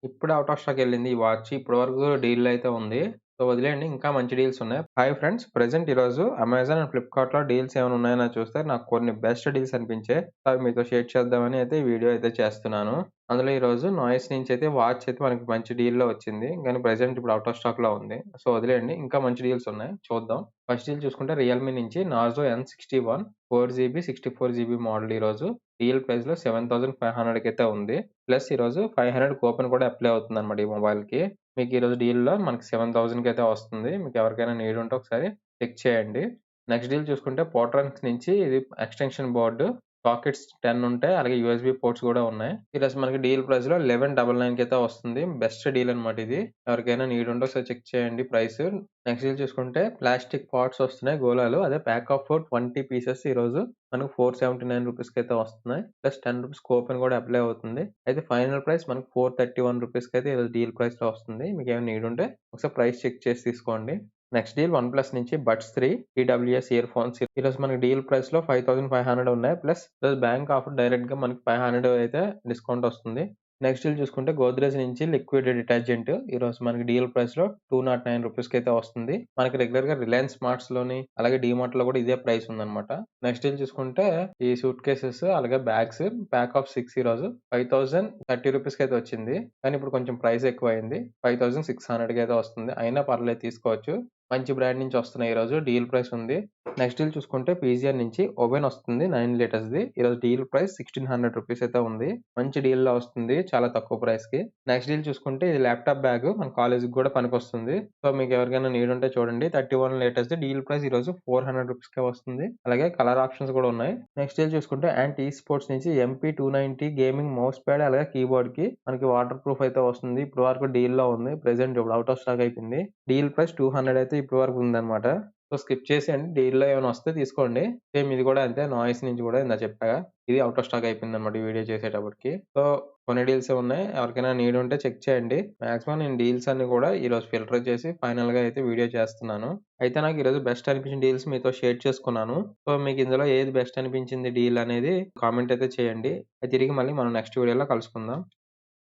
ఇప్పుడే out of stock ఎళ్ళింది ఈ watch. ఇప్పటి వరకు డీల్‌లో అయితే ఉంది. సో, వదిలేయండి ఇంకా మంచి డీల్స్ ఉన్నాయి. Hi friends! ప్రెజెంట్ ఈరోజు అమెజాన్ అండ్ ఫ్లిప్‌కార్ట్‌లో డీల్స్ ఏమైనా ఉన్నాయని చూస్తే నాకు కొన్ని బెస్ట్ డీల్స్ అనిపించాయి. అవి మీతో షేర్ చేద్దామని అయితే ఈ వీడియో అయితే చేస్తున్నాను. అందులో ఈరోజు నాయిస్ నుంచి అయితే వాచ్ అయితే మనకి మంచి డీల్‌లో వచ్చింది. కానీ ప్రెజెంట్ ఇప్పుడు ఔట్ ఆఫ్ స్టాక్‌లో ఉంది. సో, వదిలేయండి ఇంకా మంచి డీల్స్ ఉన్నాయి. చూద్దాం. ఫస్ట్ డీల్ చూసుకుంటే రియల్‌మీ నుంచి Narzo N61 4 GB, 64 GB model ఈరోజు డీల్ ప్రైస్‌లో 7500కి అయితే ఉంది. ప్లస్ ఈరోజు 500 కూపన్ కూడా అప్లై అవుతుందన్నమాట ఈ మొబైల్‌కి. మీకు ఈరోజు డీల్‌లో మనకి 7000కి అయితే వస్తుంది. మీకు ఎవరికైనా నీడ్ ఉంటే ఒకసారి చెక్ చేయండి. నెక్స్ట్ డీల్ చూసుకుంటే పోర్ట్రానిక్స్ నుంచి ఇది ఎక్స్‌టెన్షన్ బోర్డ్ సాకెట్స్ 10 ఉంటాయి. అలాగే యూఎస్‌బీ పోర్ట్స్ కూడా ఉన్నాయి. ఈరోజు మనకి డీల్ ప్రైస్‌లో 1199కి అయితే వస్తుంది. బెస్ట్ డీల్ అన్నమాట ఇది. ఎవరికైనా నీడ్ ఉంటే ఒకసారి చెక్ చేయండి ప్రైస్. నెక్స్ట్ డీల్ చూసుకుంటే ప్లాస్టిక్ పాట్స్ వస్తున్నాయి గోలాలో. అదే ప్యాక్ ఆఫ్ 20 పీసెస్ ఈరోజు మనకు 479 రూపీస్‌కి అయితే వస్తున్నాయి. ప్లస్ 10 రూపీస్ కూపన్ కూడా అప్లై అవుతుంది. అయితే ఫైనల్ ప్రైస్ మనకు 431 రూపీస్‌కి అయితే ఈరోజు డీల్ ప్రైస్‌లో వస్తుంది. మీకేమైనా నీడ్ ఉంటే ఒకసారి ప్రైస్ చెక్ చేసి తీసుకోండి. నెక్స్ట్ డీల్ వన్‌ప్లస్ నుంచి బడ్స్ 3 టీడబ్ల్యూఎస్ ఇయర్ ఫోన్స్ ఈరోజు మనకి డీల్ ప్రైస్‌లో 5500 ఉన్నాయి. ప్లస్ ఈరోజు బ్యాంక్ ఆఫర్ డైరెక్ట్‌గా మనకి 500 అయితే డిస్కౌంట్ వస్తుంది. నెక్స్ట్ డీల్ చూసుకుంటే గోద్రేజ్ నుంచి లిక్విడ్ డిటర్జెంట్ ఈరోజు మనకి డీల్ ప్రైస్‌లో 209 రూపీస్‌కి అయితే వస్తుంది. మనకి రెగ్యులర్‌గా రిలయన్స్ స్మార్ట్స్‌లోని అలాగే డీమార్ట్‌లో కూడా ఇదే ప్రైస్ ఉందన్నమాట. నెక్స్ట్ డీల్ చూసుకుంటే ఈ సూట్ కేసెస్ అలాగే బ్యాగ్స్ ప్యాక్ ఆఫ్ 6 ఈరోజు 5030 రూపీస్‌కి అయితే వచ్చింది. కానీ ఇప్పుడు కొంచెం ప్రైస్ ఎక్కువైంది. 5600కి అయితే వస్తుంది. అయినా పర్లేదు తీసుకోవచ్చు. మంచి బ్రాండ్ నుంచి వస్తున్నాయి ఈరోజు డీల్ ప్రైస్ ఉంది. నెక్స్ట్ డీల్ చూసుకుంటే పీజీఆర్ నుంచి ఓవెన్ వస్తుంది 9 లీటర్స్‌ది. ఈరోజు డీల్ ప్రైస్ 1600 రూపీస్ అయితే ఉంది. మంచి డీల్‌లో వస్తుంది చాలా తక్కువ ప్రైస్‌కి. నెక్స్ట్ డీల్ చూసుకుంటే ఇది ల్యాప్‌టాప్ బ్యాగ్ మన కాలేజ్‌కి కూడా పనికొస్తుంది. సో, మీకు ఎవరికైనా నీడ్ ఉంటే చూడండి 31 లీటర్స్‌ది డీల్ ప్రైస్ ఈరోజు 400 రూపీస్‌కే వస్తుంది. అలాగే కలర్ ఆప్షన్స్ కూడా ఉన్నాయి. నెక్స్ట్ డీల్ చూసుకుంటే యాంట్ ఈ స్పోర్ట్స్ నుంచి MP290 గేమింగ్ మౌస్ ప్యాడ్ అలాగే కీబోర్డ్‌కి మనకి వాటర్ ప్రూఫ్ అయితే వస్తుంది. ఇప్పటి వరకు డీల్‌లో ఉంది. ప్రెజెంట్ ఇప్పుడు ఔట్ ఆఫ్ స్టాక్ అయిపోయింది. డీల్ ప్రైస్ 200 అయితే ఇప్పటి వరకు ఉందన్నమాట. సో, స్కిప్ చేసేయండి. డీల్‌లో ఏమైనా వస్తే తీసుకోండి. సేమ్ ఇది కూడా అంతే నాయిస్ నుంచి కూడా ఇందాక చెప్పాగా ఇది ఔట్ ఆఫ్ స్టాక్ అయిపోయిందన్నమాట ఈ వీడియో చేసేటప్పటికి. సో, కొన్ని డీల్సే ఉన్నాయి. ఎవరికైనా నీడ్ ఉంటే చెక్ చేయండి. మాక్సిమం నేను డీల్స్ అన్ని కూడా ఈరోజు ఫిల్టర్ చేసి ఫైనల్‌గా అయితే వీడియో చేస్తున్నాను. అయితే నాకు ఈరోజు బెస్ట్ అనిపించిన డీల్స్ మీతో షేర్ చేసుకున్నాను. సో, మీకు ఇందులో ఏది బెస్ట్ అనిపించింది డీల్ అనేది కామెంట్ అయితే చేయండి. తిరిగి మళ్ళీ మనం నెక్స్ట్ వీడియోలో కలుసుకుందాం.